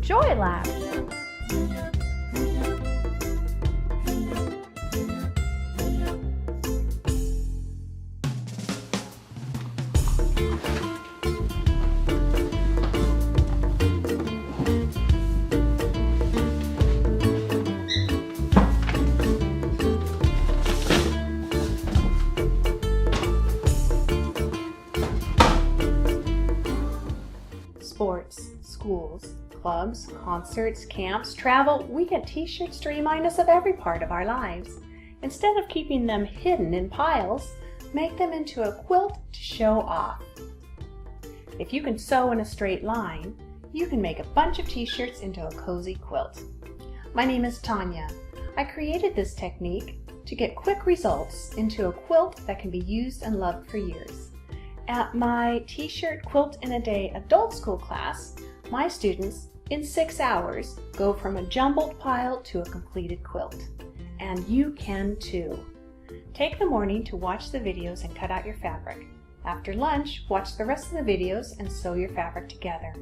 Joy Lab. Sports, schools, clubs, concerts, camps, travel, we get t-shirts to remind us of every part of our lives. Instead of keeping them hidden in piles, make them into a quilt to show off. If you can sew in a straight line, you can make a bunch of t-shirts into a cozy quilt. My name is Tanya. I created this technique to get quick results into a quilt that can be used and loved for years. At my T-Shirt Quilt in a Day adult school class, my students, in 6 hours, go from a jumbled pile to a completed quilt. And you can too. Take the morning to watch the videos and cut out your fabric. After lunch, watch the rest of the videos and sew your fabric together.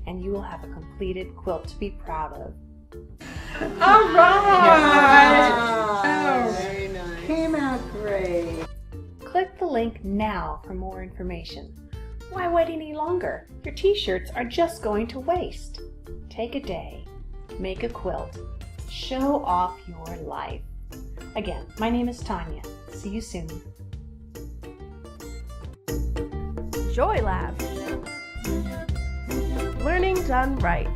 And you will have a completed quilt to be proud of. All right! Oh, very nice. Came out great. Click the link now for more information. Why wait any longer? Your t-shirts are just going to waste. Take a day, make a quilt, show off your life. Again, my name is Tanya. See you soon. Joy Lab. Learning done right.